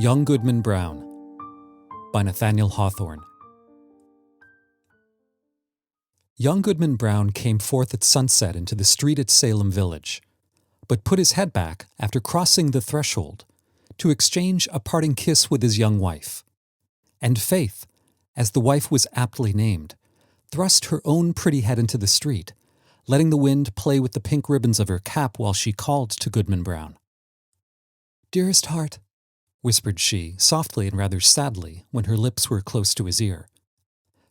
Young Goodman Brown by Nathaniel Hawthorne. Young Goodman Brown came forth at sunset into the street at Salem Village, but put his head back after crossing the threshold to exchange a parting kiss with his young wife. And Faith, as the wife was aptly named, thrust her own pretty head into the street, letting the wind play with the pink ribbons of her cap while she called to Goodman Brown. "Dearest heart," whispered she, softly and rather sadly, when her lips were close to his ear,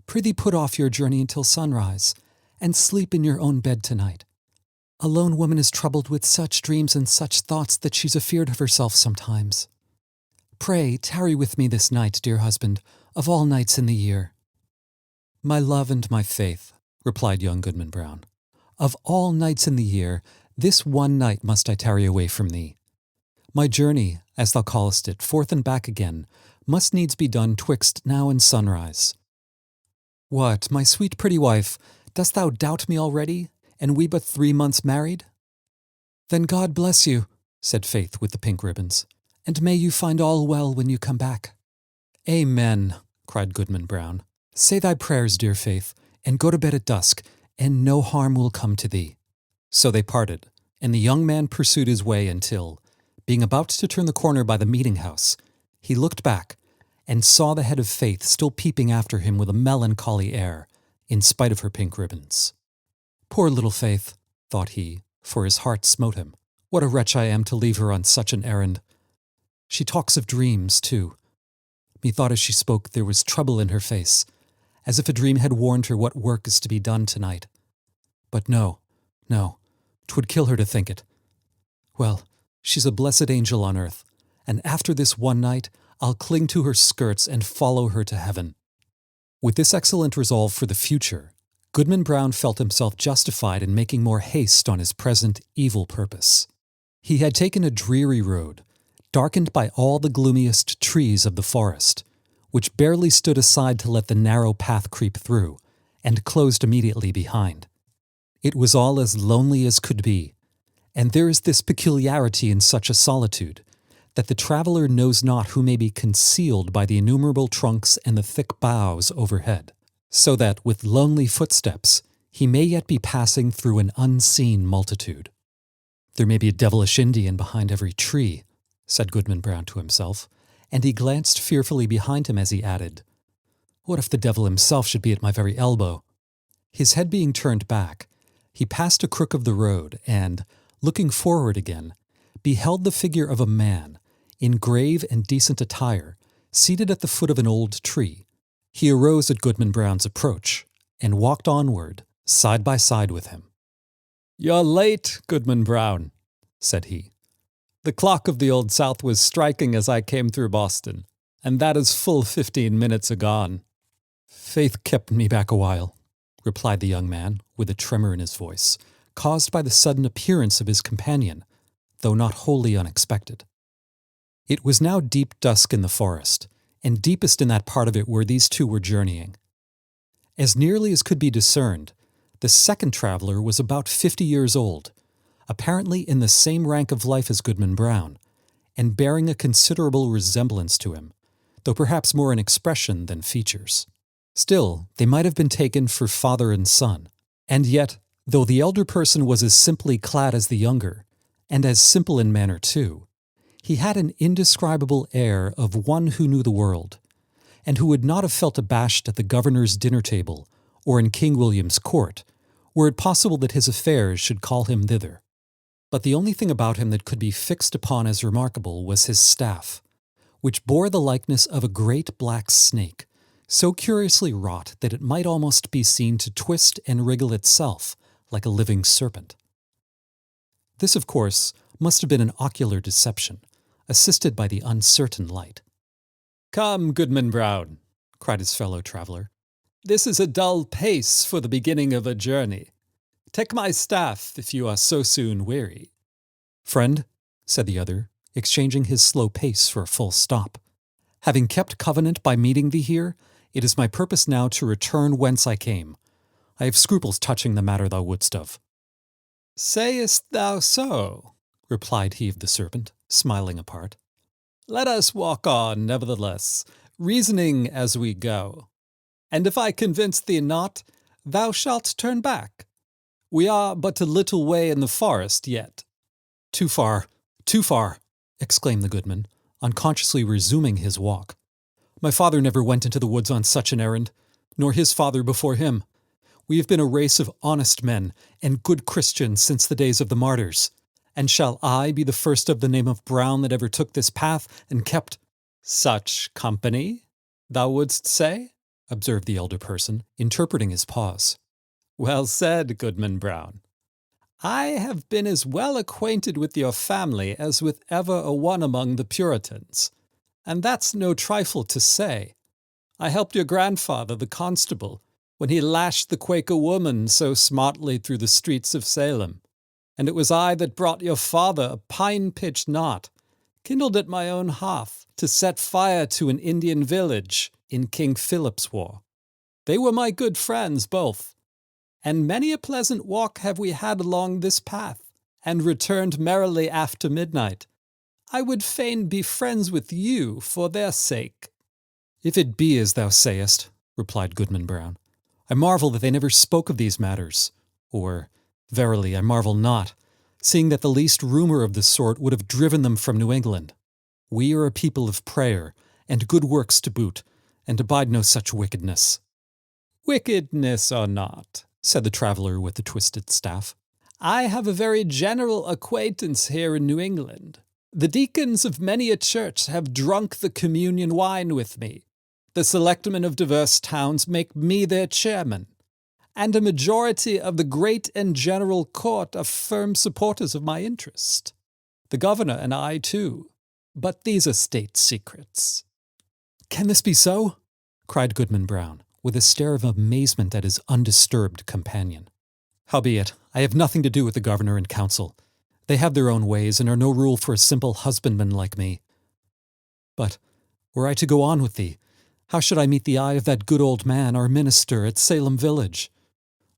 "prithee put off your journey until sunrise, and sleep in your own bed tonight. A lone woman is troubled with such dreams and such thoughts that she's afeard of herself sometimes. Pray tarry with me this night, dear husband, of all nights in the year." "My love and my faith," replied young Goodman Brown, "of all nights in the year, this one night must I tarry away from thee. My journey, as thou callest it, forth and back again, must needs be done twixt now and sunrise." "What, my sweet pretty wife, dost thou doubt me already, and we but 3 months married?" "Then God bless you," said Faith with the pink ribbons, "and may you find all well when you come back." "Amen," cried Goodman Brown. "Say thy prayers, dear Faith, and go to bed at dusk, and no harm will come to thee." So they parted, and the young man pursued his way until, being about to turn the corner by the meeting house, he looked back and saw the head of Faith still peeping after him with a melancholy air, in spite of her pink ribbons. "Poor little Faith," thought he, for his heart smote him. "What a wretch I am to leave her on such an errand. She talks of dreams, too. Methought as she spoke there was trouble in her face, as if a dream had warned her what work is to be done tonight. But no, 'twould kill her to think it. Well, she's a blessed angel on earth, and after this one night I'll cling to her skirts and follow her to heaven." With this excellent resolve for the future, Goodman Brown felt himself justified in making more haste on his present evil purpose. He had taken a dreary road, darkened by all the gloomiest trees of the forest, which barely stood aside to let the narrow path creep through, and closed immediately behind. It was all as lonely as could be, and there is this peculiarity in such a solitude, that the traveller knows not who may be concealed by the innumerable trunks and the thick boughs overhead, so that, with lonely footsteps, he may yet be passing through an unseen multitude. "There may be a devilish Indian behind every tree," said Goodman Brown to himself, and he glanced fearfully behind him as he added, "What if the devil himself should be at my very elbow?" His head being turned back, he passed a crook of the road and, looking forward again, beheld the figure of a man, in grave and decent attire, seated at the foot of an old tree. He arose at Goodman Brown's approach, and walked onward, side by side with him. "You're late, Goodman Brown," said he. "The clock of the Old South was striking as I came through Boston, and that is full 15 minutes agone." "Faith kept me back a while," replied the young man, with a tremor in his voice, caused by the sudden appearance of his companion, though not wholly unexpected. It was now deep dusk in the forest, and deepest in that part of it where these two were journeying. As nearly as could be discerned, the second traveller was about 50 years old, apparently in the same rank of life as Goodman Brown, and bearing a considerable resemblance to him, though perhaps more in expression than features. Still, they might have been taken for father and son, and yet, though the elder person was as simply clad as the younger, and as simple in manner too, he had an indescribable air of one who knew the world, and who would not have felt abashed at the governor's dinner table or in King William's court, were it possible that his affairs should call him thither. But the only thing about him that could be fixed upon as remarkable was his staff, which bore the likeness of a great black snake, so curiously wrought that it might almost be seen to twist and wriggle itself like a living serpent. This, of course, must have been an ocular deception, assisted by the uncertain light. "Come, Goodman Brown," cried his fellow traveller. "This is a dull pace for the beginning of a journey. Take my staff if you are so soon weary." "Friend," said the other, exchanging his slow pace for a full stop, "having kept covenant by meeting thee here, it is my purpose now to return whence I came. I have scruples touching the matter thou wouldst of." "Sayest thou so?" replied he of the serpent, smiling apart. Let us walk on, nevertheless, reasoning as we go. And if I convince thee not, thou shalt turn back. We are but a little way in the forest yet. Too far, too far, exclaimed the Goodman, unconsciously resuming his walk. My father never went into the woods on such an errand, nor his father before him. We have been a race of honest men and good Christians since the days of the martyrs. And shall I be the first of the name of Brown that ever took this path and kept such company, thou wouldst say? Observed the elder person, interpreting his pause. Well said, Goodman Brown. I have been as well acquainted with your family as with ever a one among the Puritans, and that's no trifle to say. I helped your grandfather, the constable, when he lashed the Quaker woman so smartly through the streets of Salem, and it was I that brought your father a pine-pitch knot, kindled at my own hearth, to set fire to an Indian village in King Philip's War. They were my good friends both, and many a pleasant walk have we had along this path, and returned merrily after midnight. I would fain be friends with you for their sake. If it be as thou sayest, replied Goodman Brown, I marvel that they never spoke of these matters, or, verily, I marvel not, seeing that the least rumor of the sort would have driven them from New England. We are a people of prayer, and good works to boot, and abide no such wickedness. Wickedness or not, said the traveller with the twisted staff, I have a very general acquaintance here in New England. The deacons of many a church have drunk the communion wine with me. The selectmen of divers towns make me their chairman, and a majority of the great and general court are firm supporters of my interest. The governor and I, too. But these are state secrets. Can this be so? Cried Goodman Brown, with a stare of amazement at his undisturbed companion. Howbeit, I have nothing to do with the governor and council. They have their own ways, and are no rule for a simple husbandman like me. But, were I to go on with thee, how should I meet the eye of that good old man, our minister at Salem village?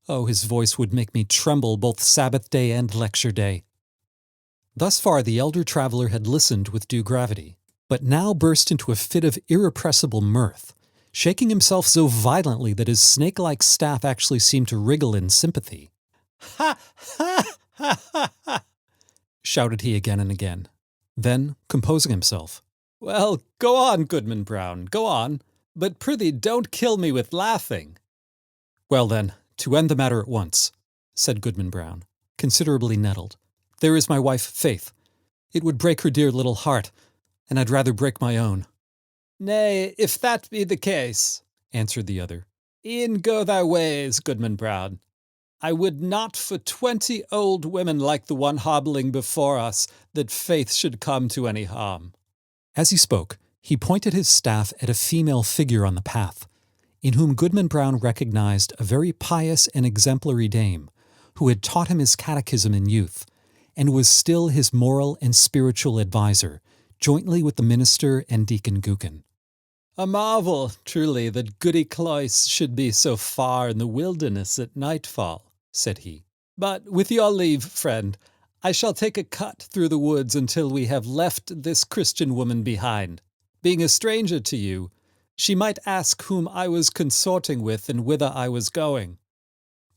Oh, his voice would make me tremble both Sabbath day and lecture day. Thus far the elder traveller had listened with due gravity, but now burst into a fit of irrepressible mirth, shaking himself so violently that his snake-like staff actually seemed to wriggle in sympathy. Ha! Ha! Ha! Ha! Ha! Shouted he again and again. Then, composing himself, Well, go on, Goodman Brown, go on, but prithee don't kill me with laughing. Well then, to end the matter at once, said Goodman Brown, considerably nettled, there is my wife, Faith. It would break her dear little heart, and I'd rather break my own. Nay, if that be the case, answered the other, e'en go thy ways, Goodman Brown. I would not for 20 old women like the one hobbling before us that Faith should come to any harm. As he spoke, he pointed his staff at a female figure on the path, in whom Goodman Brown recognized a very pious and exemplary dame, who had taught him his catechism in youth, and was still his moral and spiritual adviser, jointly with the minister and Deacon Gookin. A marvel, truly, that Goody Cloyce should be so far in the wilderness at nightfall, said he. But with your leave, friend, I shall take a cut through the woods until we have left this Christian woman behind. Being a stranger to you, she might ask whom I was consorting with and whither I was going.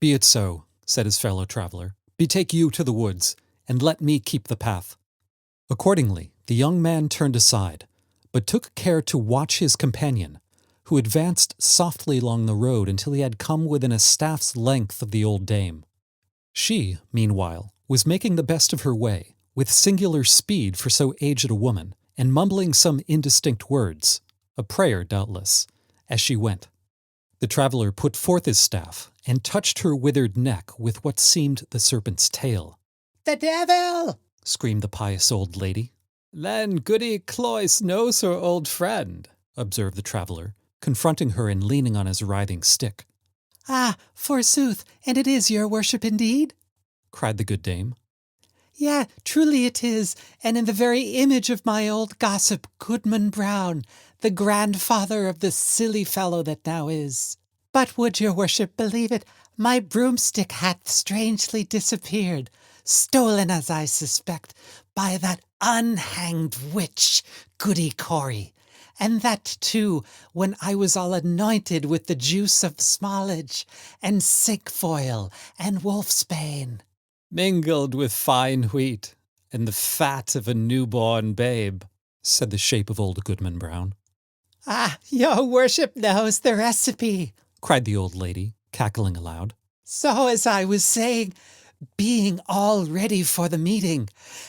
Be it so, said his fellow traveller. Betake you to the woods, and let me keep the path. Accordingly, the young man turned aside, but took care to watch his companion, who advanced softly along the road until he had come within a staff's length of the old dame. She, meanwhile, was making the best of her way, with singular speed for so aged a woman, and mumbling some indistinct words, a prayer doubtless, as she went. The traveller put forth his staff, and touched her withered neck with what seemed the serpent's tail. "The devil!" screamed the pious old lady. "Then Goody Cloyce knows her old friend," observed the traveller, confronting her and leaning on his writhing stick. "Ah, forsooth, and it is your worship indeed?" cried the good dame. "Yea, truly it is, and in the very image of my old gossip, Goodman Brown, the grandfather of the silly fellow that now is. But would your worship believe it, my broomstick hath strangely disappeared, stolen, as I suspect, by that Unhanged witch, Goody Cory. And that, too, when I was all anointed with the juice of smallage, and cinquefoil, and wolfsbane. Mingled with fine wheat, and the fat of a newborn babe, said the shape of old Goodman Brown. Ah, your worship knows the recipe, cried the old lady, cackling aloud. So as I was saying, being all ready for the meeting,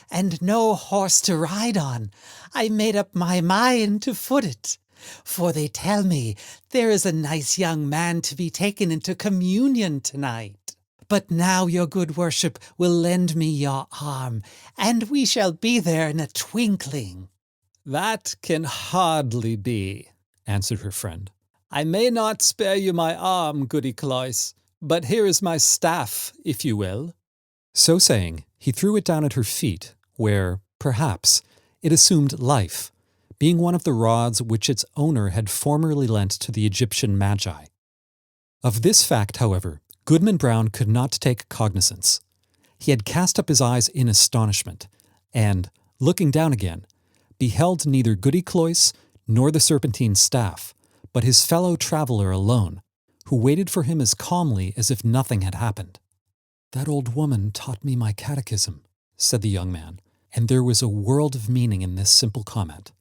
and no horse to ride on, I made up my mind to foot it. For they tell me there is a nice young man to be taken into communion tonight. But now your good worship will lend me your arm, and we shall be there in a twinkling. That can hardly be, answered her friend. I may not spare you my arm, Goody Cloyce, but here is my staff, if you will. So saying, he threw it down at her feet, where, perhaps, it assumed life, being one of the rods which its owner had formerly lent to the Egyptian magi. Of this fact, however, Goodman Brown could not take cognizance. He had cast up his eyes in astonishment, and, looking down again, beheld neither Goody Cloyce nor the serpentine staff, but his fellow traveller alone, who waited for him as calmly as if nothing had happened. That old woman taught me my catechism, said the young man, and there was a world of meaning in this simple comment.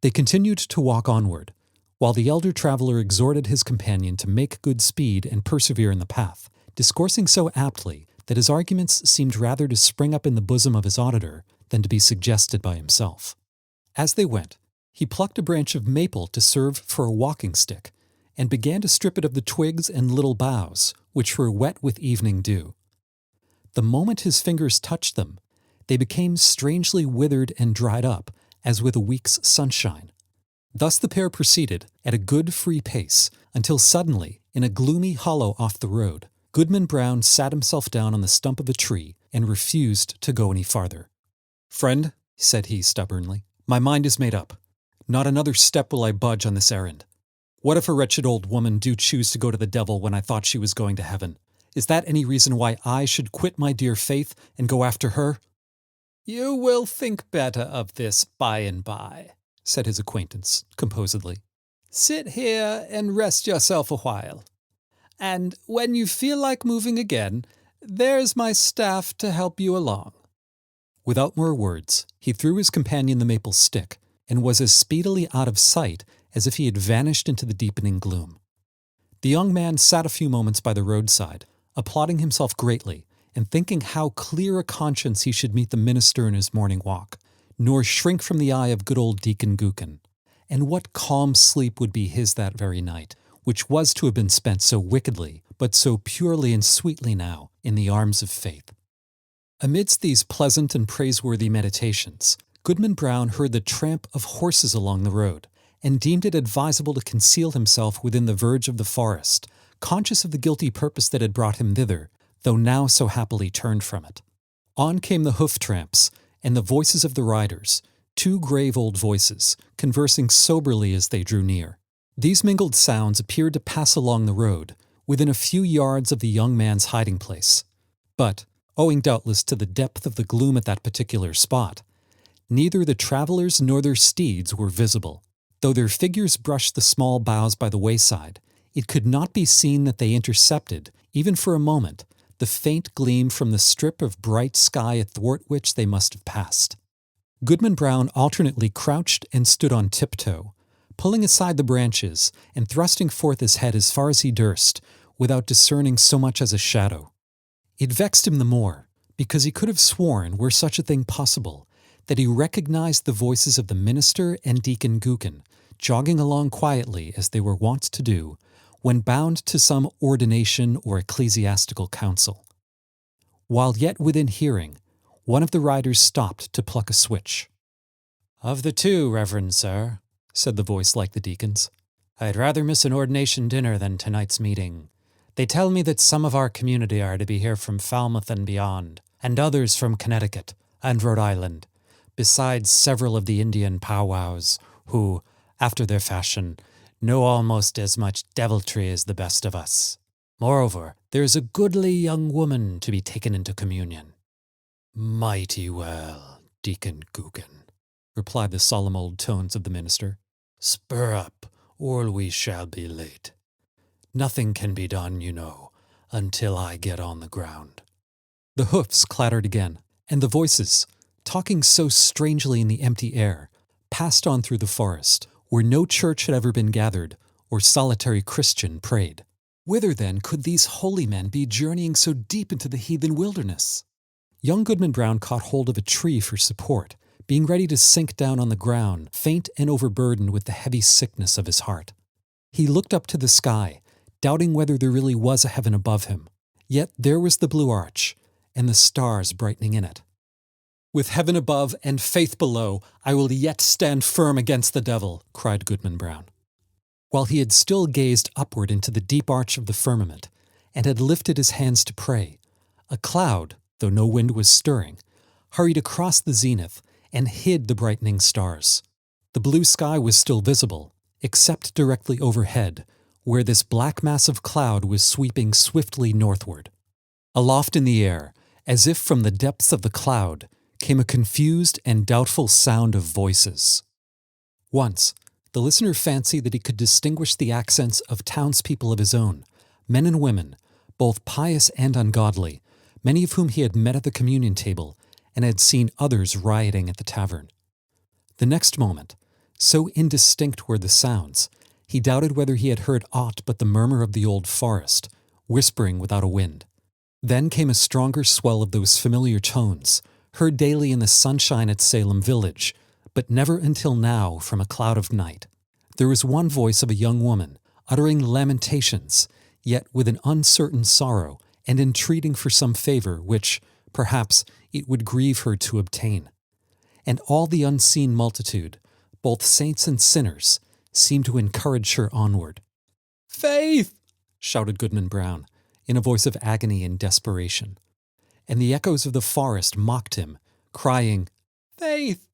They continued to walk onward, while the elder traveller exhorted his companion to make good speed and persevere in the path, discoursing so aptly that his arguments seemed rather to spring up in the bosom of his auditor than to be suggested by himself. As they went, he plucked a branch of maple to serve for a walking stick, and began to strip it of the twigs and little boughs, which were wet with evening dew. The moment his fingers touched them, they became strangely withered and dried up, as with a week's sunshine. Thus the pair proceeded, at a good free pace, until suddenly, in a gloomy hollow off the road, Goodman Brown sat himself down on the stump of a tree and refused to go any farther. "Friend," said he stubbornly, "my mind is made up. Not another step will I budge on this errand. What if a wretched old woman do choose to go to the devil when I thought she was going to heaven? Is that any reason why I should quit my dear faith and go after her?" "You will think better of this by and by," said his acquaintance, composedly. "Sit here and rest yourself a while. And when you feel like moving again, there's my staff to help you along." Without more words, he threw his companion the maple stick, and was as speedily out of sight as if he had vanished into the deepening gloom. The young man sat a few moments by the roadside, applauding himself greatly, and thinking how clear a conscience he should meet the minister in his morning walk, nor shrink from the eye of good old Deacon Gookin, and what calm sleep would be his that very night, which was to have been spent so wickedly, but so purely and sweetly now, in the arms of faith. Amidst these pleasant and praiseworthy meditations, Goodman Brown heard the tramp of horses along the road, and deemed it advisable to conceal himself within the verge of the forest, conscious of the guilty purpose that had brought him thither, though now so happily turned from it. On came the hoof-tramps, and the voices of the riders, two grave old voices, conversing soberly as they drew near. These mingled sounds appeared to pass along the road, within a few yards of the young man's hiding place. But, owing doubtless to the depth of the gloom at that particular spot, neither the travellers nor their steeds were visible. Though their figures brushed the small boughs by the wayside, it could not be seen that they intercepted, even for a moment, the faint gleam from the strip of bright sky athwart which they must have passed. Goodman Brown alternately crouched and stood on tiptoe, pulling aside the branches and thrusting forth his head as far as he durst, without discerning so much as a shadow. It vexed him the more, because he could have sworn, were such a thing possible, that he recognized the voices of the minister and Deacon Gookin, jogging along quietly as they were wont to do, when bound to some ordination or ecclesiastical council. While yet within hearing, one of the riders stopped to pluck a switch. "Of the two, reverend sir," said the voice like the deacon's, "I'd rather miss an ordination dinner than tonight's meeting. They tell me that some of our community are to be here from Falmouth and beyond, and others from Connecticut and Rhode Island, besides several of the Indian powwows, who, after their fashion, know almost as much deviltry as the best of us. Moreover, there is a goodly young woman to be taken into communion." "Mighty well, Deacon Gookin," replied the solemn old tones of the minister. "Spur up, or we shall be late. Nothing can be done, you know, until I get on the ground." The hoofs clattered again, and the voices, talking so strangely in the empty air, passed on through the forest, where no church had ever been gathered, or solitary Christian prayed. Whither, then, could these holy men be journeying so deep into the heathen wilderness? Young Goodman Brown caught hold of a tree for support, being ready to sink down on the ground, faint and overburdened with the heavy sickness of his heart. He looked up to the sky, doubting whether there really was a heaven above him. Yet there was the blue arch, and the stars brightening in it. "With heaven above and faith below, I will yet stand firm against the devil," cried Goodman Brown. While he had still gazed upward into the deep arch of the firmament, and had lifted his hands to pray, a cloud, though no wind was stirring, hurried across the zenith and hid the brightening stars. The blue sky was still visible, except directly overhead, where this black mass of cloud was sweeping swiftly northward. Aloft in the air, as if from the depths of the cloud, came a confused and doubtful sound of voices. Once, the listener fancied that he could distinguish the accents of townspeople of his own, men and women, both pious and ungodly, many of whom he had met at the communion table and had seen others rioting at the tavern. The next moment, so indistinct were the sounds, he doubted whether he had heard aught but the murmur of the old forest, whispering without a wind. Then came a stronger swell of those familiar tones, heard daily in the sunshine at Salem village, but never until now from a cloud of night. There was one voice of a young woman, uttering lamentations, yet with an uncertain sorrow, and entreating for some favor which, perhaps, it would grieve her to obtain. And all the unseen multitude, both saints and sinners, seemed to encourage her onward. "Faith!" shouted Goodman Brown, in a voice of agony and desperation. And the echoes of the forest mocked him, crying, "Faith!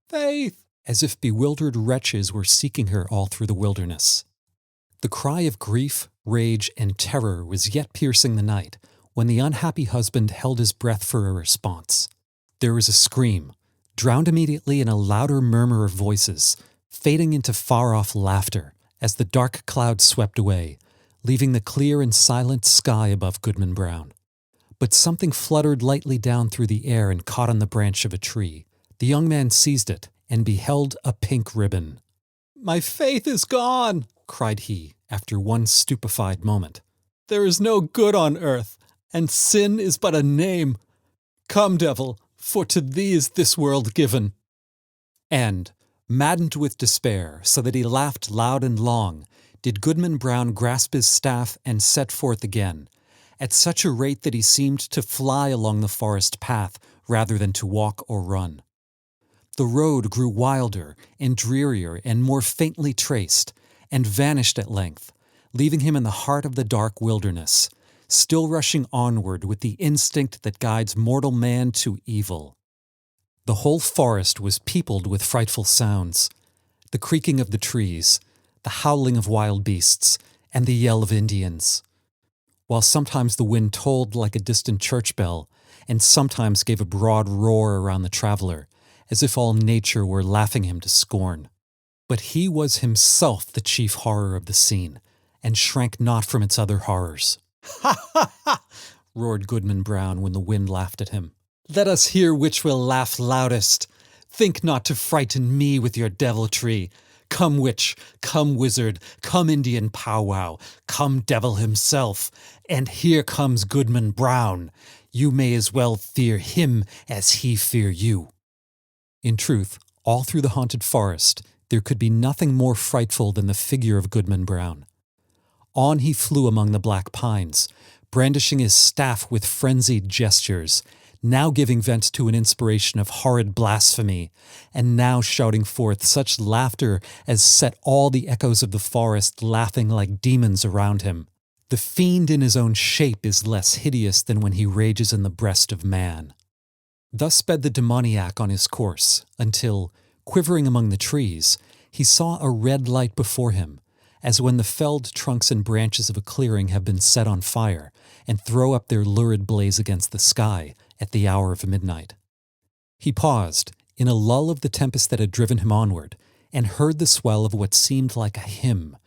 Faith!" as if bewildered wretches were seeking her all through the wilderness. The cry of grief, rage, and terror was yet piercing the night, when the unhappy husband held his breath for a response. There was a scream, drowned immediately in a louder murmur of voices, fading into far-off laughter as the dark cloud swept away, leaving the clear and silent sky above Goodman Brown. But something fluttered lightly down through the air and caught on the branch of a tree. The young man seized it and beheld a pink ribbon. "My faith is gone," cried he, after one stupefied moment. "There is no good on earth, and sin is but a name. Come, devil, for to thee is this world given." And, maddened with despair, so that he laughed loud and long, did Goodman Brown grasp his staff and set forth again, at such a rate that he seemed to fly along the forest path rather than to walk or run. The road grew wilder and drearier and more faintly traced, and vanished at length, leaving him in the heart of the dark wilderness, still rushing onward with the instinct that guides mortal man to evil. The whole forest was peopled with frightful sounds, the creaking of the trees, the howling of wild beasts, and the yell of Indians, while sometimes the wind tolled like a distant church bell, and sometimes gave a broad roar around the traveler, as if all nature were laughing him to scorn. But he was himself the chief horror of the scene, and shrank not from its other horrors. "Ha, ha, ha!" roared Goodman Brown when the wind laughed at him. "Let us hear which will laugh loudest. Think not to frighten me with your deviltry. Come witch, come wizard, come Indian powwow, come devil himself, and here comes Goodman Brown. You may as well fear him as he fear you." In truth, all through the haunted forest, there could be nothing more frightful than the figure of Goodman Brown. On he flew among the black pines, brandishing his staff with frenzied gestures, now giving vent to an inspiration of horrid blasphemy, and now shouting forth such laughter as set all the echoes of the forest laughing like demons around him. The fiend in his own shape is less hideous than when he rages in the breast of man. Thus sped the demoniac on his course, until, quivering among the trees, he saw a red light before him, as when the felled trunks and branches of a clearing have been set on fire, and throw up their lurid blaze against the sky at the hour of midnight. He paused, in a lull of the tempest that had driven him onward, and heard the swell of what seemed like a hymn,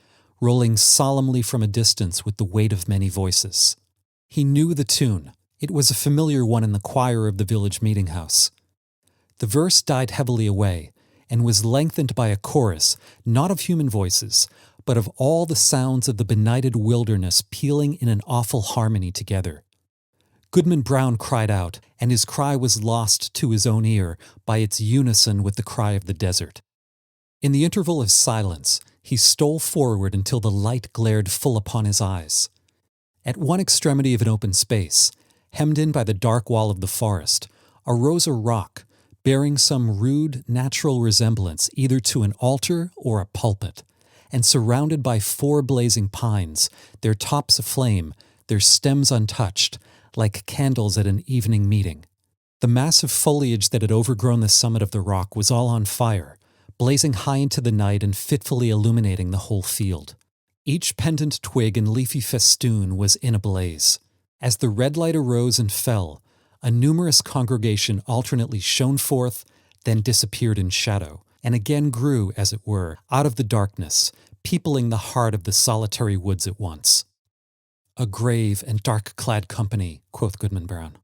rolling solemnly from a distance with the weight of many voices. He knew the tune. It was a familiar one in the choir of the village meeting house. The verse died heavily away, and was lengthened by a chorus, not of human voices, but of all the sounds of the benighted wilderness pealing in an awful harmony together. Goodman Brown cried out, and his cry was lost to his own ear by its unison with the cry of the desert. In the interval of silence, he stole forward until the light glared full upon his eyes. At one extremity of an open space, hemmed in by the dark wall of the forest, arose a rock, bearing some rude natural resemblance either to an altar or a pulpit, and surrounded by 4 blazing pines, their tops aflame, their stems untouched, like candles at an evening meeting. The massive foliage that had overgrown the summit of the rock was all on fire, blazing high into the night and fitfully illuminating the whole field. Each pendant twig and leafy festoon was in a blaze. As the red light arose and fell, a numerous congregation alternately shone forth, then disappeared in shadow, and again grew, as it were, out of the darkness, peopling the heart of the solitary woods at once. A grave and dark-clad company, quoth Goodman Brown.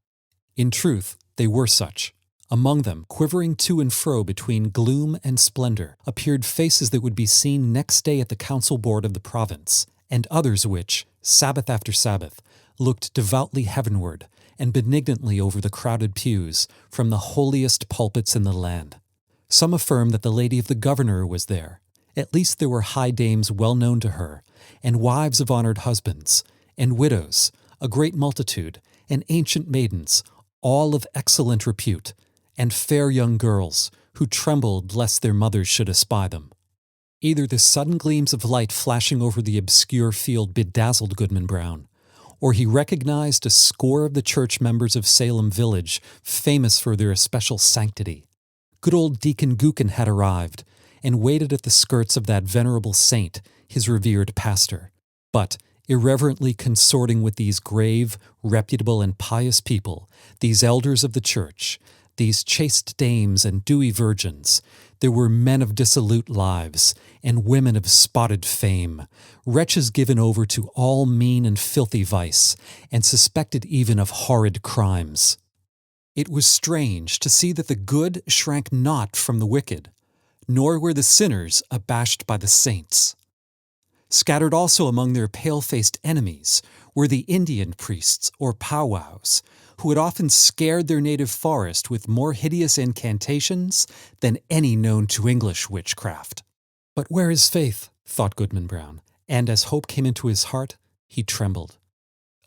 In truth, they were such. Among them, quivering to and fro between gloom and splendor, appeared faces that would be seen next day at the council board of the province, and others which, Sabbath after Sabbath, looked devoutly heavenward and benignantly over the crowded pews from the holiest pulpits in the land. Some affirmed that the lady of the governor was there. At least there were high dames well known to her, and wives of honored husbands, and widows, a great multitude, and ancient maidens, all of excellent repute, and fair young girls, who trembled lest their mothers should espy them. Either the sudden gleams of light flashing over the obscure field bedazzled Goodman Brown, or he recognized a score of the church members of Salem village famous for their especial sanctity. Good old Deacon Gookin had arrived, and waited at the skirts of that venerable saint, his revered pastor. But, irreverently consorting with these grave, reputable, and pious people, these elders of the church, these chaste dames and dewy virgins, there were men of dissolute lives, and women of spotted fame, wretches given over to all mean and filthy vice, and suspected even of horrid crimes. It was strange to see that the good shrank not from the wicked, nor were the sinners abashed by the saints. Scattered also among their pale-faced enemies were the Indian priests or powwows, who had often scared their native forest with more hideous incantations than any known to English witchcraft. But where is faith? Thought Goodman Brown, and as hope came into his heart, he trembled.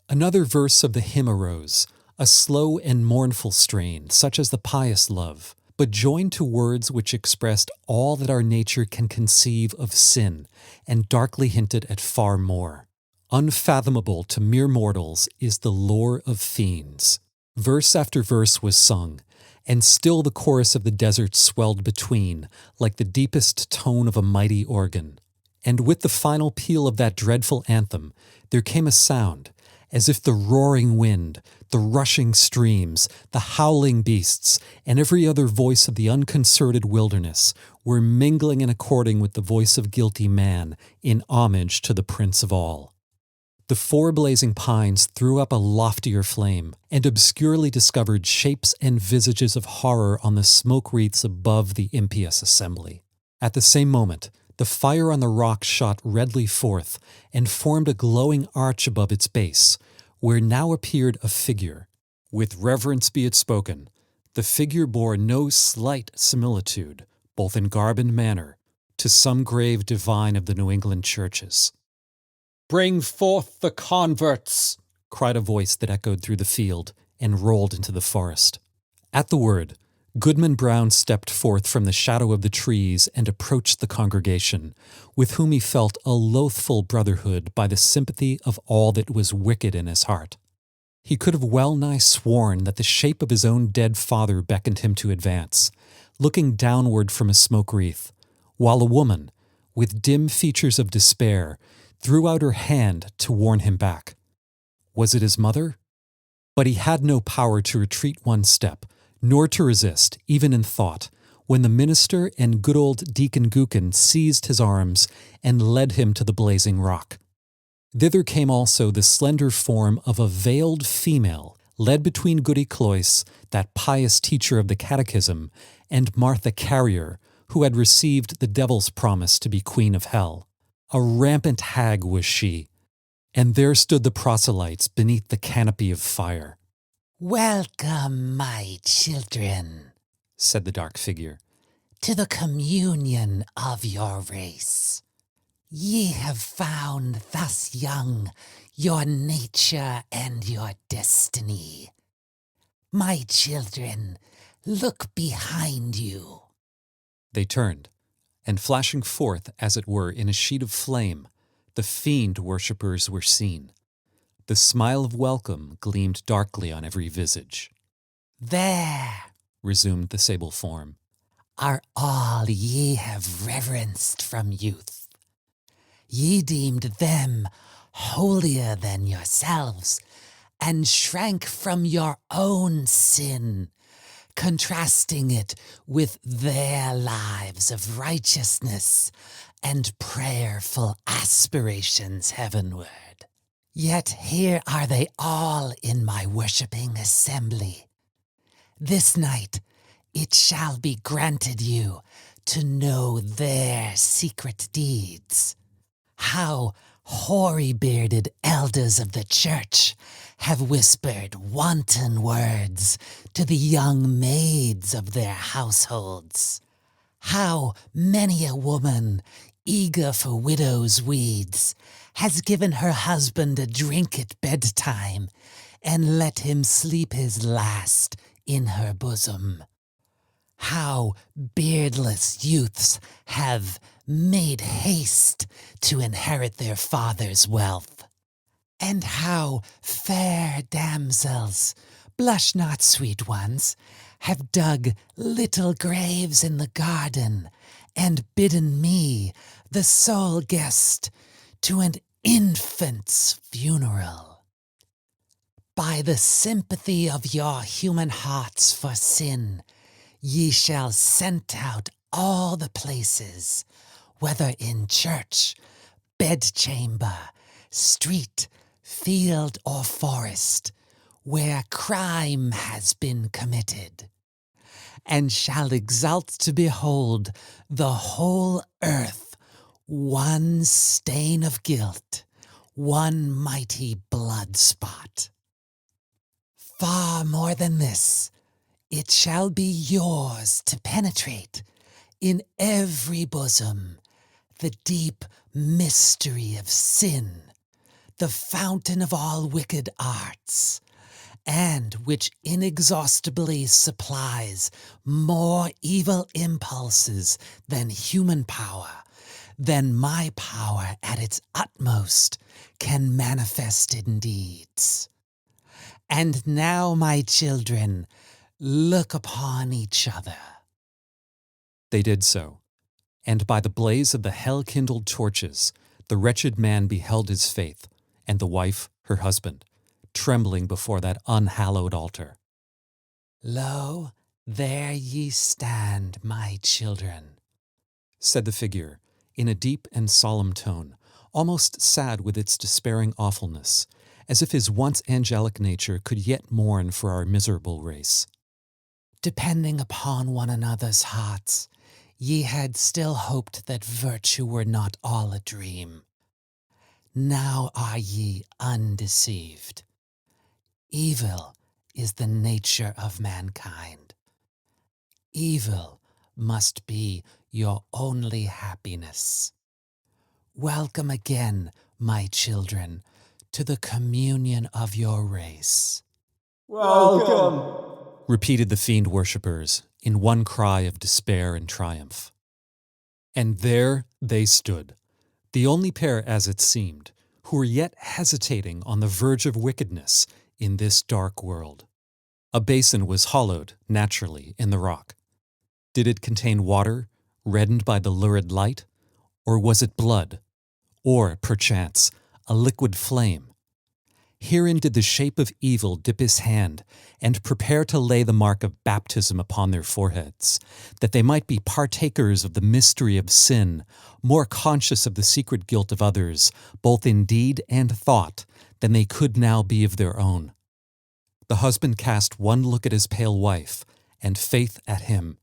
Another verse of the hymn arose, a slow and mournful strain, such as the pious love, but joined to words which expressed all that our nature can conceive of sin, and darkly hinted at far more. Unfathomable to mere mortals is the lore of fiends. Verse after verse was sung, and still the chorus of the desert swelled between, like the deepest tone of a mighty organ. And with the final peal of that dreadful anthem, there came a sound, as if the roaring wind, the rushing streams, the howling beasts, and every other voice of the unconcerted wilderness were mingling and according with the voice of guilty man in homage to the Prince of all. The 4 blazing pines threw up a loftier flame, and obscurely discovered shapes and visages of horror on the smoke wreaths above the impious assembly. At the same moment, the fire on the rock shot redly forth, and formed a glowing arch above its base, where now appeared a figure. With reverence be it spoken, the figure bore no slight similitude, both in garb and manner, to some grave divine of the New England churches. "Bring forth the converts!" cried a voice that echoed through the field and rolled into the forest. At the word, Goodman Brown stepped forth from the shadow of the trees and approached the congregation, with whom he felt a loathful brotherhood by the sympathy of all that was wicked in his heart. He could have well nigh sworn that the shape of his own dead father beckoned him to advance, looking downward from a smoke wreath, while a woman, with dim features of despair, threw out her hand to warn him back. Was it his mother? But he had no power to retreat one step, nor to resist, even in thought, when the minister and good old Deacon Gookin seized his arms and led him to the blazing rock. Thither came also the slender form of a veiled female, led between Goody Cloyce, that pious teacher of the catechism, and Martha Carrier, who had received the devil's promise to be queen of hell. A rampant hag was she, and there stood the proselytes beneath the canopy of fire. "Welcome, my children," said the dark figure, "to the communion of your race. Ye have found thus young your nature and your destiny. My children, look behind you." They turned, and flashing forth, as it were, in a sheet of flame, the fiend worshippers were seen. The smile of welcome gleamed darkly on every visage. "There," resumed the sable form, "are all ye have reverenced from youth. Ye deemed them holier than yourselves, and shrank from your own sin, contrasting it with their lives of righteousness and prayerful aspirations heavenward. Yet here are they all in my worshipping assembly. This night it shall be granted you to know their secret deeds, how hoary-bearded elders of the church have whispered wanton words to the young maids of their households, how many a woman, eager for widow's weeds, has given her husband a drink at bedtime and let him sleep his last in her bosom. How beardless youths have made haste to inherit their father's wealth, and how fair damsels, blush not, sweet ones, have dug little graves in the garden and bidden me, the sole guest, to an infant's funeral. By the sympathy of your human hearts for sin, ye shall scent out all the places, whether in church, bedchamber, street, field, or forest, where crime has been committed, and shall exult to behold the whole earth one stain of guilt, one mighty blood spot. Far more than this, it shall be yours to penetrate in every bosom the deep mystery of sin, the fountain of all wicked arts, and which inexhaustibly supplies more evil impulses than human power, than my power at its utmost can manifest in deeds. And now, my children, look upon each other." They did so, and by the blaze of the hell-kindled torches, the wretched man beheld his faith, and the wife her husband, trembling before that unhallowed altar. "Lo, there ye stand, my children," said the figure, in a deep and solemn tone, almost sad with its despairing awfulness, as if his once angelic nature could yet mourn for our miserable race. "Depending upon one another's hearts, ye had still hoped that virtue were not all a dream. Now are ye undeceived. Evil is the nature of mankind. Evil must be your only happiness. Welcome again, my children, to the communion of your race." "Welcome," repeated the fiend worshippers in one cry of despair and triumph. And there they stood, the only pair, as it seemed, who were yet hesitating on the verge of wickedness in this dark world. A basin was hollowed, naturally, in the rock. Did it contain water, reddened by the lurid light, or was it blood, or, perchance, a liquid flame? Herein did the shape of evil dip his hand, and prepare to lay the mark of baptism upon their foreheads, that they might be partakers of the mystery of sin, more conscious of the secret guilt of others, both in deed and thought, than they could now be of their own. The husband cast one look at his pale wife, and Faith at him.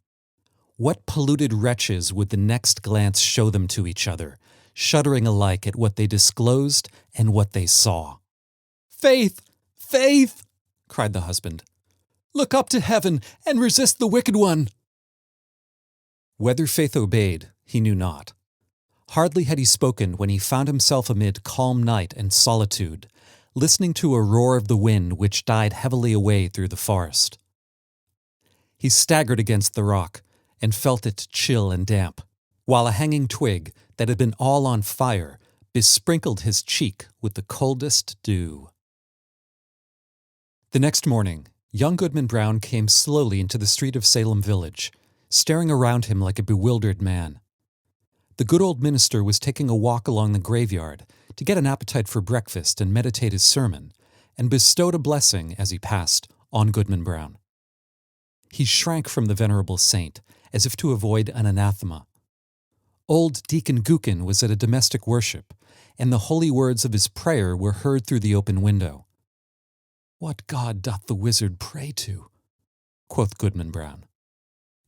What polluted wretches would the next glance show them to each other, shuddering alike at what they disclosed and what they saw? "Faith! Faith!" cried the husband. "Look up to heaven and resist the wicked one." Whether Faith obeyed, he knew not. Hardly had he spoken when he found himself amid calm night and solitude, listening to a roar of the wind which died heavily away through the forest. He staggered against the rock and felt it chill and damp, while a hanging twig that had been all on fire besprinkled his cheek with the coldest dew. The next morning, young Goodman Brown came slowly into the street of Salem Village, staring around him like a bewildered man. The good old minister was taking a walk along the graveyard to get an appetite for breakfast and meditate his sermon, and bestowed a blessing, as he passed, on Goodman Brown. He shrank from the venerable saint, as if to avoid an anathema. Old Deacon Gookin was at a domestic worship, and the holy words of his prayer were heard through the open window. "What God doth the wizard pray to?" quoth Goodman Brown.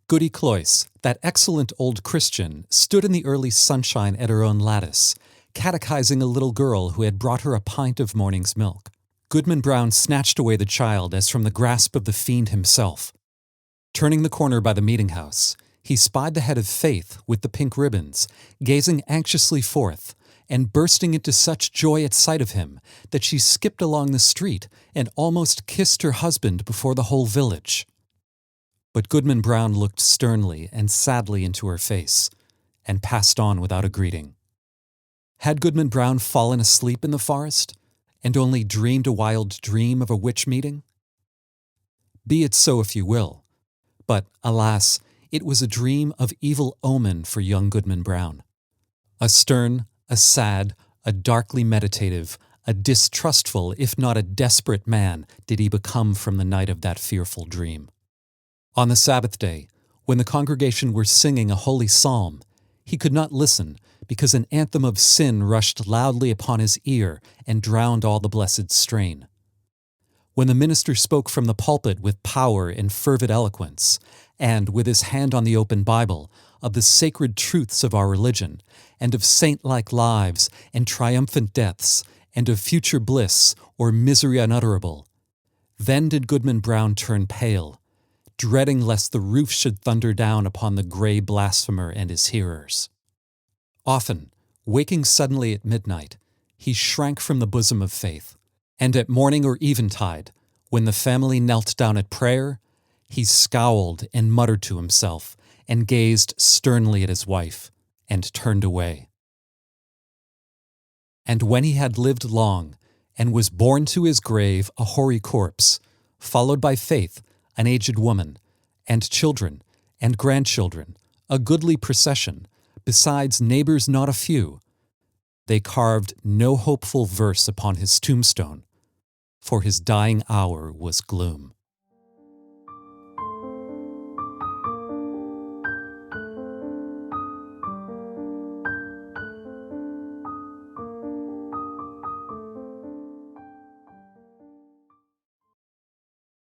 Goody Cloyce, that excellent old Christian, stood in the early sunshine at her own lattice, catechizing a little girl who had brought her a pint of morning's milk. Goodman Brown snatched away the child as from the grasp of the fiend himself. Turning the corner by the meeting-house, he spied the head of Faith with the pink ribbons, gazing anxiously forth, and bursting into such joy at sight of him that she skipped along the street and almost kissed her husband before the whole village. But Goodman Brown looked sternly and sadly into her face, and passed on without a greeting. Had Goodman Brown fallen asleep in the forest, and only dreamed a wild dream of a witch meeting? Be it so if you will, but, alas, it was a dream of evil omen for young Goodman Brown. A stern, a sad, a darkly meditative, a distrustful, if not a desperate man did he become from the night of that fearful dream. On the Sabbath day, when the congregation were singing a holy psalm, he could not listen because an anthem of sin rushed loudly upon his ear and drowned all the blessed strain. When the minister spoke from the pulpit with power and fervid eloquence, and with his hand on the open Bible, of the sacred truths of our religion, and of saint-like lives and triumphant deaths, and of future bliss or misery unutterable, then did Goodman Brown turn pale, dreading lest the roof should thunder down upon the gray blasphemer and his hearers. Often, waking suddenly at midnight, he shrank from the bosom of Faith, and at morning or eventide, when the family knelt down at prayer, he scowled and muttered to himself, and gazed sternly at his wife, and turned away. And when he had lived long, and was borne to his grave a hoary corpse, followed by Faith, an aged woman, and children, and grandchildren, a goodly procession, besides neighbors not a few, they carved no hopeful verse upon his tombstone, for his dying hour was gloom.